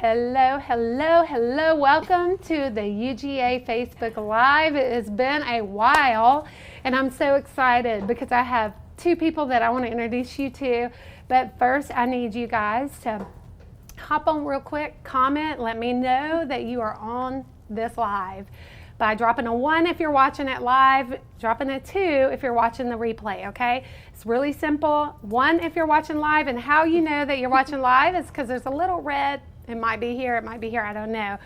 Hello, hello, hello. Welcome to the UGA Facebook Live. It has been a while, and I'm so excited because I have two people that I want to introduce you to. But first, I need you guys to hop on real quick, comment, let me know that you are on this live by dropping a 1 if you're watching it live, dropping a 2 if you're watching the replay, okay? It's really simple. 1 if you're watching live, and how you know that you're watching live is because there's a little red. It might be here, I don't know.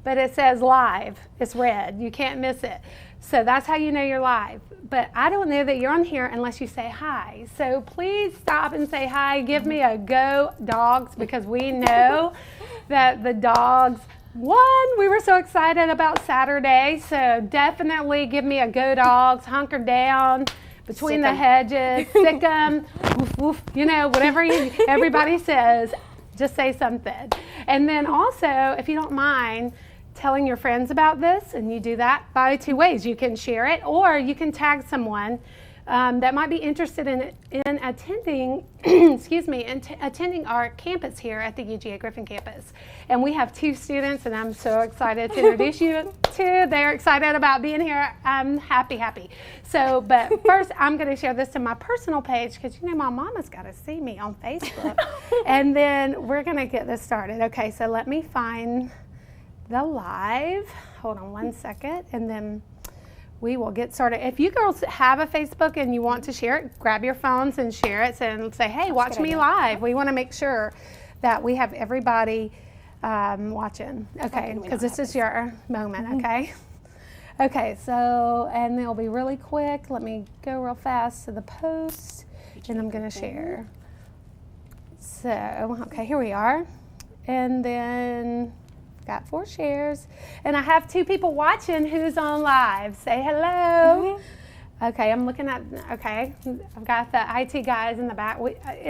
But it says live. It's red. You can't miss it. So that's how you know you're live. But I don't know that you're on here unless you say hi. So please stop and say hi. Give me a go, dogs, because we know that the dogs won. We were so excited about Saturday. So definitely give me a go, dogs. Hunker down between the hedges. Sick 'em. Woof, woof. You know, whatever everybody says. Just say something. And then also, if you don't mind telling your friends about this, and you do that by 2 ways. You can share it, or you can tag someone that might be interested in attending, attending our campus here at the UGA Griffin campus. And we have 2 students, and I'm so excited to introduce you to. They're excited about being here. I'm happy. So, but first, I'm going to share this to my personal page because, you know, my mama's got to see me on Facebook. And then we're going to get this started. Okay, so let me find the live. Hold on 1 second, and then we will get started. If you girls have a Facebook and you want to share it, grab your phones and share it and say, hey, watch me live. We want to make sure that we have everybody watching. Okay, because this is your moment, okay? Okay, so, and it'll be really quick. Let me go real fast to the post, and I'm going to share. So, okay, here we are. And then got 4 shares, and I have 2 people watching who's on live. Say hello. Okay, I'm looking at, okay, I've got the IT guys in the back.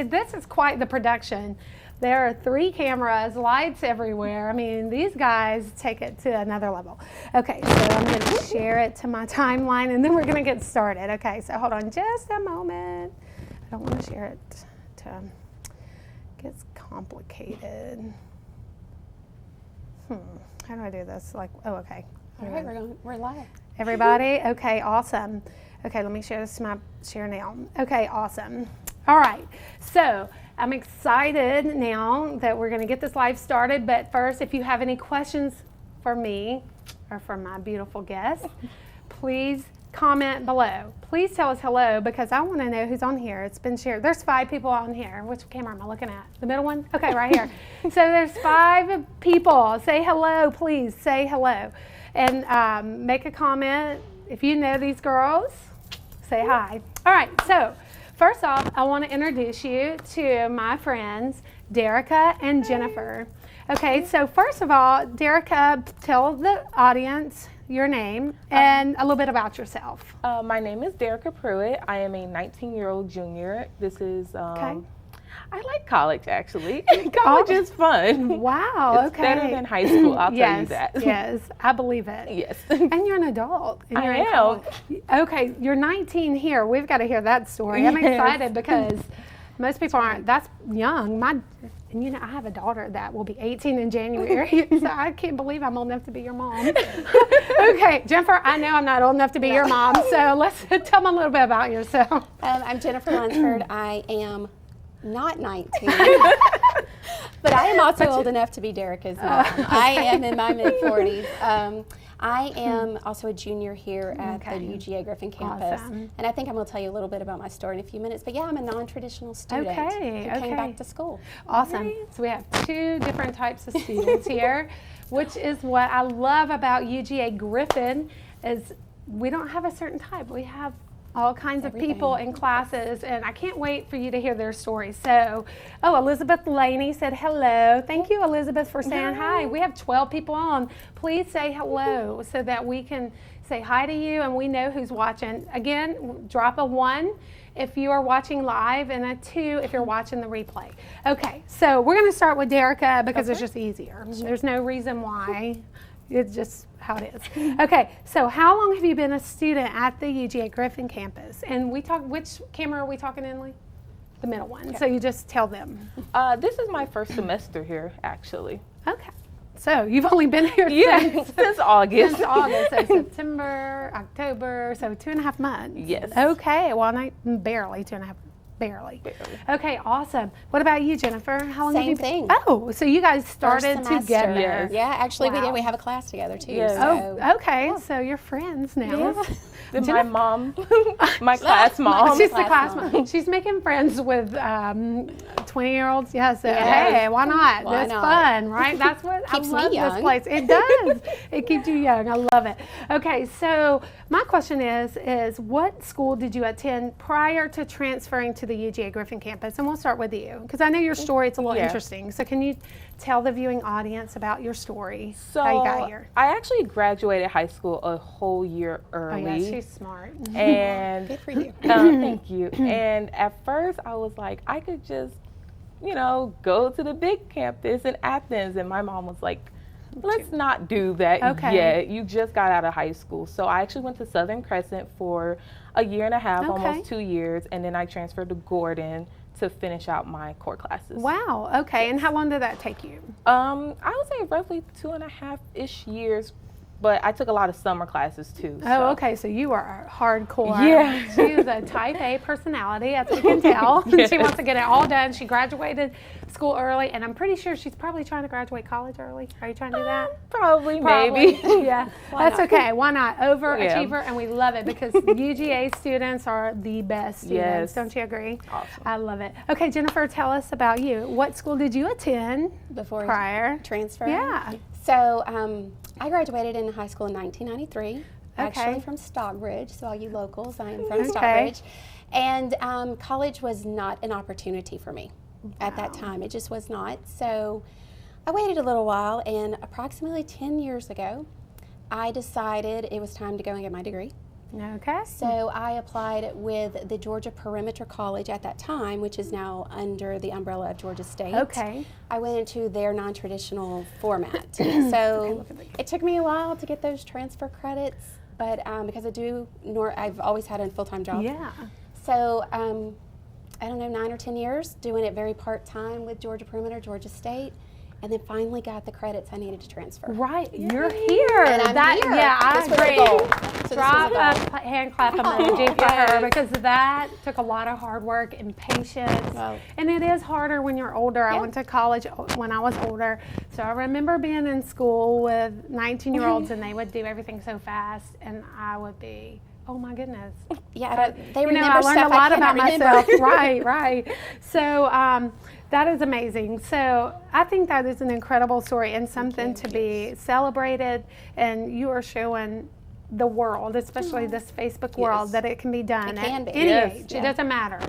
This is quite the production. There are 3 cameras, lights everywhere. I mean, these guys take it to another level. Okay, so I'm going to share it to my timeline, and then we're going to get started. Okay, so hold on just a moment. I don't want to share it to, it gets complicated. How do I do this? Like, oh, okay. All right, we're live. Everybody? Okay, awesome. Okay, let me share this to my share now. Okay, awesome. All right, so I'm excited now that we're going to get this live started. But first, if you have any questions for me or for my beautiful guest, please comment below. Please tell us hello because I want to know who's on here. It's been shared. There's 5 people on here. Which camera am I looking at? The middle one? Okay, right here. So there's 5 people. Say hello, please. Say hello. And make a comment. If you know these girls, say hi. All right, so first off, I want to introduce you to my friends, Dericka and Jennifer. Okay, so first of all, Dericka, tell the audience your name and a little bit about yourself. My name is Dericka Pruitt. I am a 19-year-old junior. This is, I like college actually. College is fun. Wow, it's better than high school, I'll tell you that. Yes, I believe it. Yes. And you're an adult. And you're I am. Okay, you're 19 here. We've got to hear that story. I'm excited because most people aren't. That's young. And you know, I have a daughter that will be 18 in January, so I can't believe I'm old enough to be your mom. Okay, Jennifer, I know I'm not old enough to be your mom, so let's tell me a little bit about yourself. I'm Jennifer Lunsford. I am not 19, but I am also old enough to be Dericka's mom. I am in my mid-40s. I am also a junior here at the UGA Griffin campus. Awesome. And I think I'm going to tell you a little bit about my story in a few minutes. But yeah, I'm a non-traditional student who came back to school. Awesome. Right. So we have 2 different types of students here, which is what I love about UGA Griffin is we don't have a certain type. We have all kinds of people in classes, and I can't wait for you to hear their stories. So, Elizabeth Laney said hello. Thank you, Elizabeth, for saying hi. We have 12 people on. Please say hello so that we can say hi to you and we know who's watching. Again, drop a 1 if you are watching live and a 2 if you're watching the replay. Okay, so we're going to start with Dericka because it's just easier. There's no reason why. It's just how it is. Okay, so how long have you been a student at the UGA Griffin campus? And which camera are we talking in, Lee? The middle one. Okay. So you just tell them. This is my first semester here, actually. Okay. So you've only been here since August. Since August, so September, October, so 2.5 months. Yes. Okay, well, barely 2.5, barely. Okay, awesome. What about you, Jennifer? How long have you been? Same thing. Oh, so you guys started together. Yes. Yeah, actually we Wow. did. We have a class together too. Yes. So. Oh, okay, so you're friends now. Yeah. Then my mom, my class mom. She's the Class class mom. She's making friends with 20-year-olds. Yeah, so Yes. hey, why not? Why That's not? fun, right? That's what Keeps me I love young. this place. It does. It keeps you young. I love it. Okay, so my question is what school did you attend prior to transferring to the UGA Griffin campus? And we'll start with you because I know your story. It's a little interesting. So can you tell the viewing audience about your story? So how you got here? I actually graduated high school a whole year early. Oh yeah, she's smart. And Good for you. thank you. And at first I was like, I could just, go to the big campus in Athens. And my mom was like, let's not do that yet. You just got out of high school. So I actually went to Southern Crescent for a year and a half, almost 2 years. And then I transferred to Gordon to finish out my core classes. Wow. Okay. And how long did that take you? I would say roughly 2.5-ish years, but I took a lot of summer classes too. Oh, okay. So you are hardcore. Yeah. She is a type A personality, as we can tell. Yes. She wants to get it all done. She graduated school early, and I'm pretty sure she's probably trying to graduate college early. Are you trying to do that? Probably. Maybe. Yeah. That's not? okay. Why not? Overachiever, and we love it because UGA students are the best students. Yes. Don't you agree? Awesome. I love it. Okay, Jennifer, tell us about you. What school did you attend Before prior? transfer. Yeah. So I graduated in high school in 1993, actually from Stockbridge. So all you locals, I am from Stockbridge. And college was not an opportunity for me at that time. It just was not. So I waited a little while, and approximately 10 years ago, I decided it was time to go and get my degree. Okay. So I applied with the Georgia Perimeter College at that time, which is now under the umbrella of Georgia State. Okay. I went into their non-traditional format. So it took me a while to get those transfer credits, but because I've always had a full-time job. Yeah. So I don't know, 9 or 10 years doing it very part-time with Georgia Perimeter, Georgia State. And then finally got the credits I needed to transfer. Right, you're here. And I'm here. Yeah, I This was a agree. goal. So this was a Drop goal. a hand clap emoji for her because that took a lot of hard work and patience. Wow. And it is harder when you're older. I Yeah. went to college when I was older. So I remember being in school with 19-year-olds and they would do everything so fast and I would be, oh my goodness. Yeah, they I remember learned a stuff lot I about cannot myself. remember. Right. So that is amazing. So I think that is an incredible story and something to be celebrated. And you are showing the world, especially this Facebook world, that it can be done It can at be. any Yes. age. Yeah. It doesn't matter.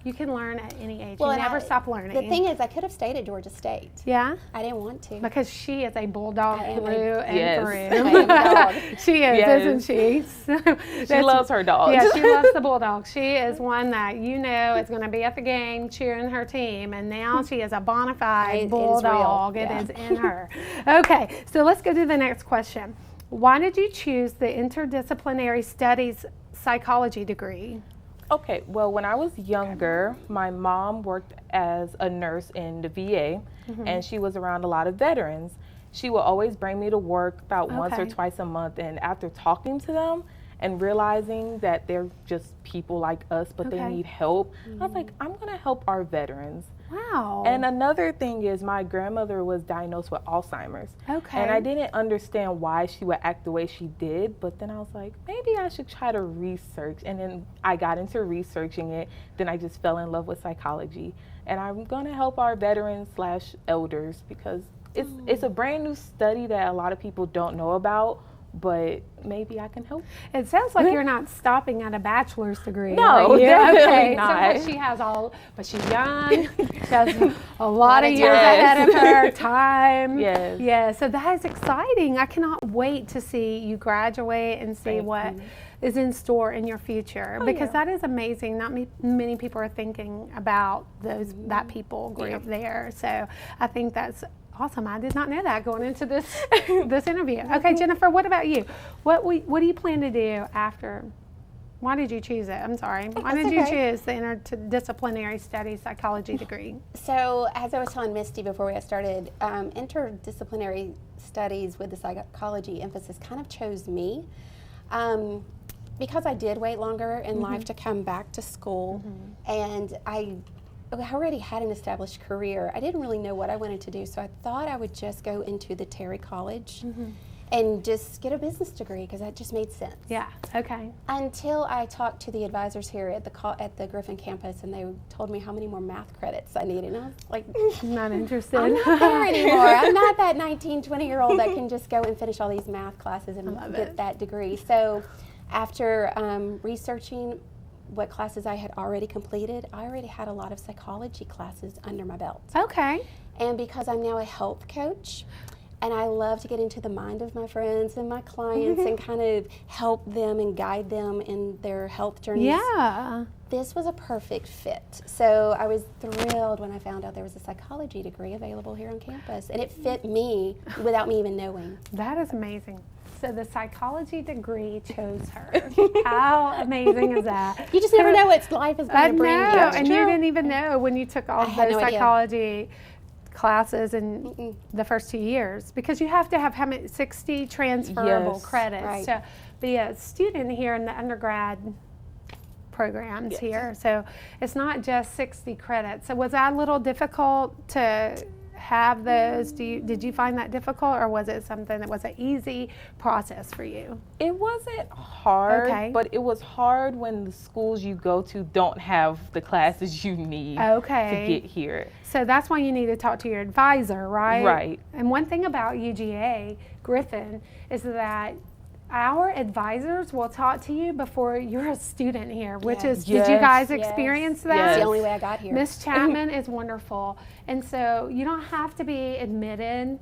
You can learn at any age. Well, you and never stop learning. The thing is, I could have stayed at Georgia State. Yeah, I didn't want to. because she is a bulldog I am a- through and Yes. through. I am a dog. She is, Yes. isn't she? So She loves her dogs. Yeah, she loves the bulldog. She is one that is going to be at the game cheering her team, and now she is a bona fide It is bulldog. real. It Yeah. is in her. Okay, so let's go to the next question. Why did you choose the Interdisciplinary Studies psychology degree? Okay, well, when I was younger, my mom worked as a nurse in the VA, and she was around a lot of veterans. She would always bring me to work about once or twice a month, and after talking to them and realizing that they're just people like us, but they need help, I was like, I'm going to help our veterans. Wow. And another thing is my grandmother was diagnosed with Alzheimer's. Okay. And I didn't understand why she would act the way she did, but then I was like, maybe I should try to research. And then I got into researching it. Then I just fell in love with psychology. And I'm going to help our veterans / elders because it's a brand new study that a lot of people don't know about, but maybe I can help. It sounds like you're not stopping at a bachelor's degree. No, are you? definitely Okay. not. So she has but she's young. She has a lot of of years time. ahead of her. Time. Yes. Yeah. So that is exciting. I cannot wait to see you graduate and see Thank what you. is in store in your future because yeah. that is amazing. Not many people are thinking about that people group there. So I think that's awesome. I did not know that going into this interview. Okay, Jennifer, what about you? What do you plan to do after Why did you choose it? I'm sorry. Why That's did you okay. choose the Interdisciplinary Studies psychology degree? So, as I was telling Misty before we got started, interdisciplinary studies with the psychology emphasis kind of chose me. Because I did wait longer in life to come back to school, and I already had an established career. I didn't really know what I wanted to do, so I thought I would just go into the Terry College and just get a business degree because that just made sense. Yeah, okay. Until I talked to the advisors here at the Griffin campus, and they told me how many more math credits I needed. And I was like, Not interested. I'm not there anymore. I'm not that 19, 20-year-old that can just go and finish all these math classes and get that degree. So after researching what classes I had already completed, I already had a lot of psychology classes under my belt. Okay. And because I'm now a health coach, and I love to get into the mind of my friends and my clients and kind of help them and guide them in their health journeys. Yeah. This was a perfect fit. So I was thrilled when I found out there was a psychology degree available here on campus, and it fit me without me even knowing. That is amazing. So the psychology degree chose her. How amazing is that? You just never know what life is going to bring you. And you didn't even know when you took all I had those no idea. psychology classes in the first 2 years, because you have to have how many 60 transferable Yes. credits Right. to be a student here in the undergrad programs here. So it's not just 60 credits. So was that a little difficult to have those? Did you find that difficult, or was it something that was an easy process for you? It wasn't hard, but it was hard when the schools you go to don't have the classes you need to get here. So that's why you need to talk to your advisor, right? Right. And one thing about UGA Griffin is that our advisors will talk to you before you're a student here, which is, did you guys experience that? That's the only way I got here. Miss Chapman is wonderful. And so you don't have to be admitted.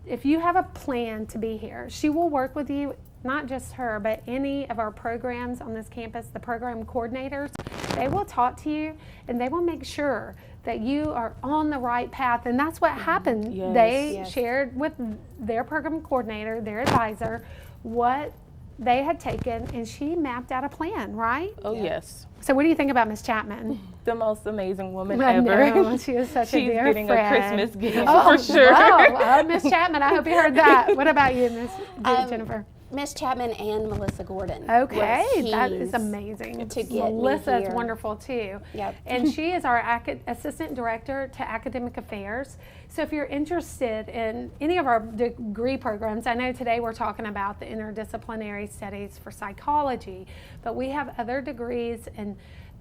If you have a plan to be here, she will work with you, not just her, but any of our programs on this campus, the program coordinators. They will talk to you, and they will make sure that you are on the right path. And that's what happened. Yes. They shared with their program coordinator, their advisor, what they had taken, and she mapped out a plan, right? Oh, yes. So what do you think about Miss Chapman? The most amazing woman I ever. know, she is such a She's dear getting friend. a Christmas gift Oh, for sure. Wow. Miss Chapman, I hope you heard that. What about you, Miss Jennifer? Miss Chapman and Melissa Gordon. Okay, was that is keys amazing. to get me Melissa is here. wonderful too. Yep. And she is our Assistant Director to Academic Affairs. So if you're interested in any of our degree programs, I know today we're talking about the Interdisciplinary Studies for Psychology, but we have other degrees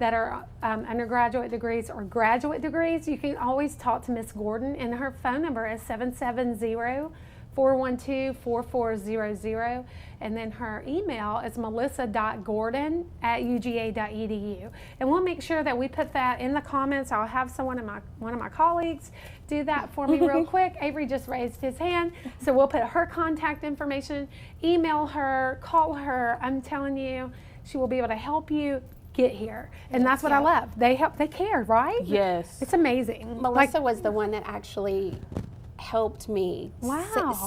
that are undergraduate degrees or graduate degrees. You can always talk to Miss Gordon, and her phone number is 770-412-4400, and then her email is melissa.gordon@uga.edu. And we'll make sure that we put that in the comments. I'll have one of my colleagues do that for me real quick. Avery just raised his hand, so we'll put her contact information, email her, call her. I'm telling you, she will be able to help you get here. And that's what I love. They care, right? Yes. It's amazing. Melissa was the one that actually helped me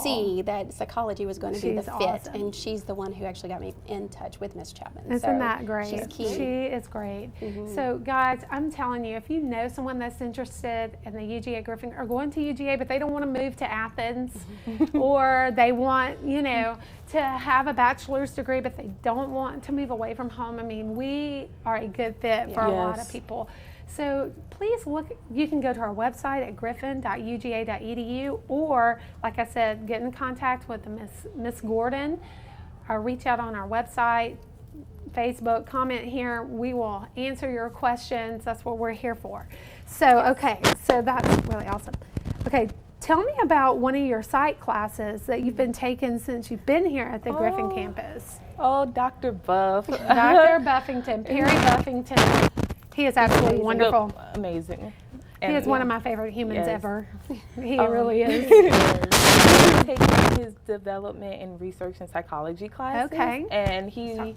see that psychology was going to be the fit, awesome. and she's the one who actually got me in touch with Miss Chapman. Isn't that great? She's key. She is great. So guys, I'm telling you, if you know someone that's interested in the UGA Griffin or going to UGA, but they don't want to move to Athens, or they want, to have a bachelor's degree, but they don't want to move away from home. I mean, we are a good fit for a lot of people. So please look, you can go to our website at griffin.uga.edu, or like I said, get in contact with Miss Gordon, or reach out on our website, Facebook, comment here. We will answer your questions. That's what we're here for. So, okay, so that's really awesome. Okay, tell me about one of your psych classes that you've been taking since you've been here at the Griffin campus. Oh, Dr. Buff. Dr. Buffington, Perry Buffington. He is absolutely wonderful. Amazing. He is one of my favorite humans ever. He really is. He's taking his development and research and psychology classes. Okay. And he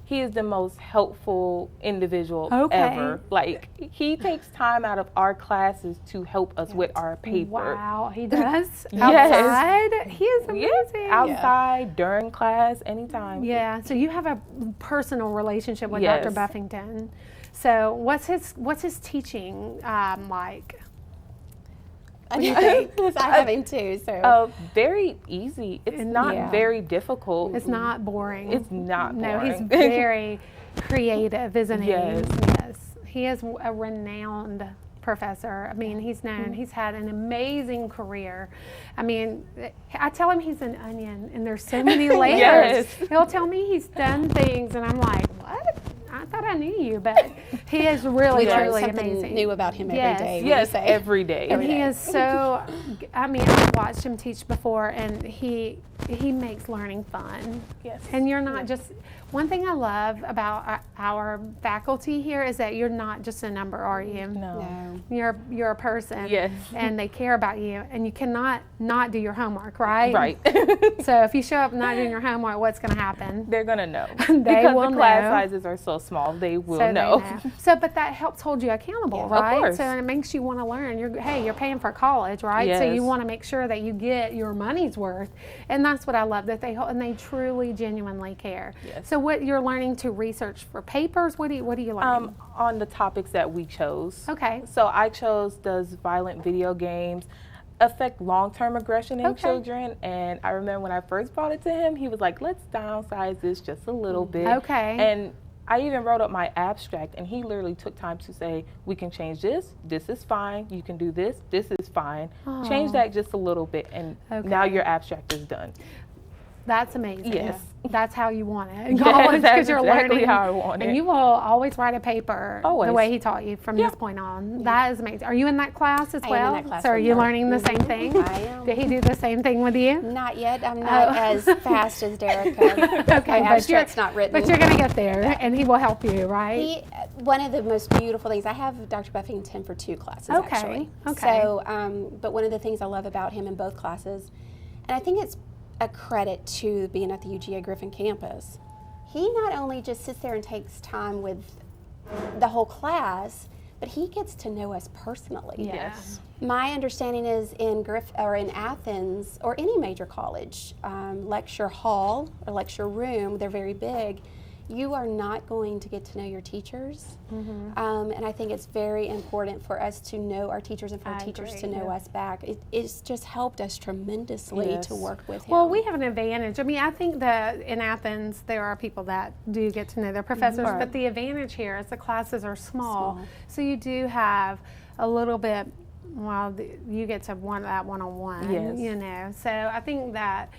he is the most helpful individual Okay. ever. Like, he takes time out of our classes to help us with our paper. Wow, he does? Yes. Outside? He is amazing. Outside, during class, anytime. Yeah, so you have a personal relationship with Yes. Dr. Buffington. So what's his teaching like? I think I have him too. So Very easy. It's not very difficult. It's not boring. It's not boring. No, he's very creative, isn't he? Yes. Yes. He is a renowned professor. I mean, he's had an amazing career. I mean, I tell him he's an onion and there's so many layers. Yes. He'll tell me he's done things and I'm like, what? I thought I knew you, but he is really, we learn truly something amazing. new about him every Yes. day. Yes, every day. And he is so, I mean, I've watched him teach before, and he makes learning fun. Yes. And you're not just, one thing I love about our faculty here is that you're not just a number, are you? No. You're a person. Yes. And they care about you, and you cannot not do your homework, right? Right. So if you show up not doing your homework, what's going to happen? They're going to know. They because will the class know. sizes are so small, they will So they know. So, but that helps hold you accountable, Yeah, of right? course. So it makes you want to learn. You're paying for college, right? So you Yes. want to make sure that you get your money's worth, and that's what I love, that they truly, genuinely care. Yes. So what you're learning to research for papers? What are you learning? On the topics that we chose. Okay. So I chose, does violent video games affect long-term aggression in Okay. children? And I remember when I first brought it to him, he was like, let's downsize this just a little bit. Okay. And I even wrote up my abstract, and he literally took time to say, we can change this is fine, you can do this is fine. Change that just a little bit, and now your abstract is done. That's amazing. Yes. That's how you want it. Yes, Always, 'cause that's you're exactly learning, how I want and it. you will always write a paper the Always. way he taught you from this point on. That is amazing. Are you in that class as I am in well? that class So are with you her. learning the same thing? I am. Did he do the same thing with you? Not yet. I'm not as fast as Dericka. Okay, My abstract's not written. But you're going to get there, and he will help you, right? One of the most beautiful things, I have Dr. Buffington for 2 classes, Okay, actually. okay. So, but one of the things I love about him in both classes, and I think it's a credit to being at the UGA Griffin campus, he not only just sits there and takes time with the whole class, but he gets to know us personally. Yes. My understanding is in in Athens or any major college, lecture hall or lecture room, they're very big. You are not going to get to know your teachers, and I think it's very important for us to know our teachers and for our teachers to know us back. It's just helped us tremendously to work with him. Well, we have an advantage. I mean, I think that in Athens there are people that do get to know their professors, but the advantage here is the classes are small. So you do have a little bit. Well, you get to that one-on-one. Yes. You know, so I think that.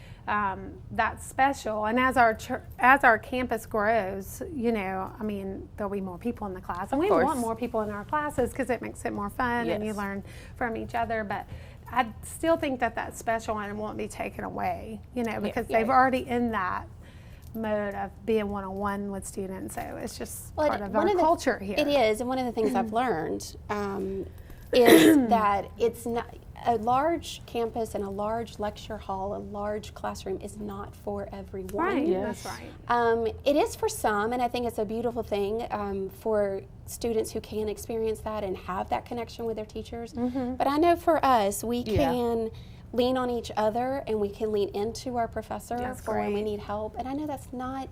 That's special, and as our campus grows, you know, I mean, there'll be more people in the class, and we want more people in our classes because it makes it more fun, and you learn from each other. But I still think that that's special and it won't be taken away, you know, because they've already in that mode of being one-on-one with students. So it's just part of our culture here. It is, and one of the things I've learned is that it's not. A large campus and a large lecture hall, a large classroom is not for everyone. Right, Yes. that's right. It is for some, and I think it's a beautiful thing for students who can experience that and have that connection with their teachers. But I know for us, we can lean on each other and we can lean into our professor for when we need help. And I know that's not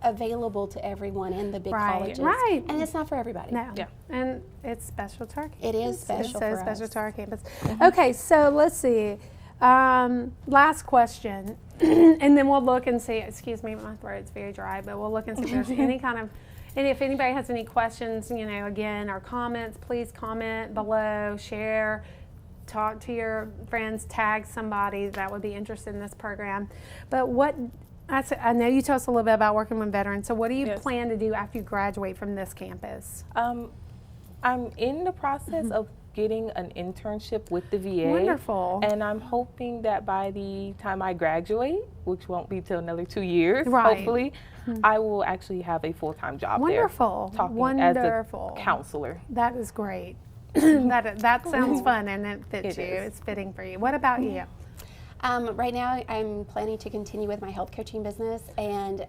available to everyone in the big colleges. Right. And it's not for everybody. No. Yeah. And it's special to our campus. It is special It's so for special us. to our campus. Okay, so let's see. Last question. And then we'll look and see. Excuse me, my throat's very dry, but we'll look and see if there's any kind of, and if anybody has any questions, you know, again, or comments, please comment below, share, talk to your friends, tag somebody that would be interested in this program. But I know you told us a little bit about working with veterans, so what do you plan to do after you graduate from this campus? I'm in the process of getting an internship with the VA. Wonderful. And I'm hoping that by the time I graduate, which won't be till another 2 years, Right. hopefully, I will actually have a full-time job Wonderful. there. Talking Wonderful. as a counselor. That is great. that sounds fun, and it fits you. is. It's fitting for you. What about you? Right now, I'm planning to continue with my health coaching business, and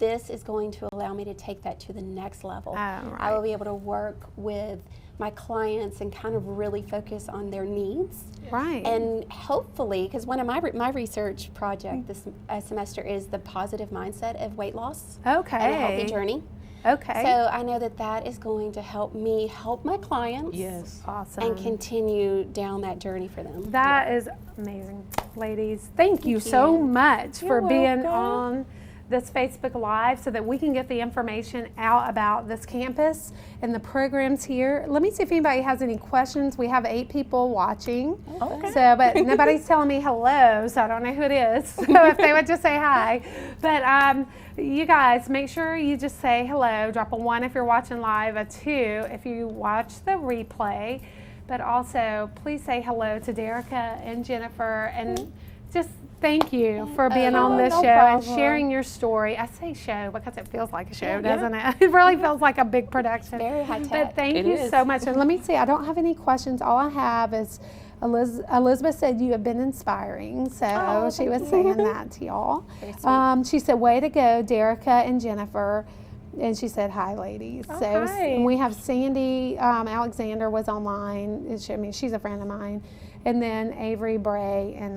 this is going to allow me to take that to the next level. Right. I will be able to work with my clients and kind of really focus on their needs. Right. And hopefully, because one of my research project this semester is the positive mindset of weight loss Okay. and a healthy journey. Okay. So I know that that is going to help me help my clients. Yes. Awesome. And continue down that journey for them. That is amazing, ladies. Thank you so much for You're being welcome. on this Facebook Live so that we can get the information out about this campus and the programs here. Let me see if anybody has any questions. We have 8 people watching. Okay. So, but nobody's telling me hello, so I don't know who it is. So if they would just say hi. But you guys, make sure you just say hello. Drop a 1 if you're watching live, a 2 if you watch the replay. But also, please say hello to Dericka and Jennifer, and just thank you for being on this no show and problem. sharing your story. I say show because it feels like a show, doesn't it? It really feels like a big production. Very high But tech. thank It you is. so much. And let me see, I don't have any questions. All I have is Elizabeth said you have been inspiring. So she was saying that to y'all. Very sweet. She said, way to go, Dericka and Jennifer. And she said, hi, ladies. Oh, so hi. And we have Sandy Alexander was online. I mean, she's a friend of mine. And then Avery Bray and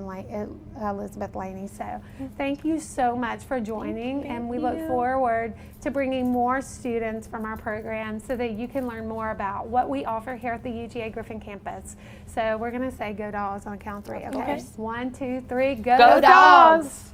Elizabeth Laney. So thank you so much for joining. And we look forward to bringing more students from our program so that you can learn more about what we offer here at the UGA Griffin campus. So we're going to say go dogs on the count of 3. Okay. course. 1, 2, 3, go Go dogs. Dogs.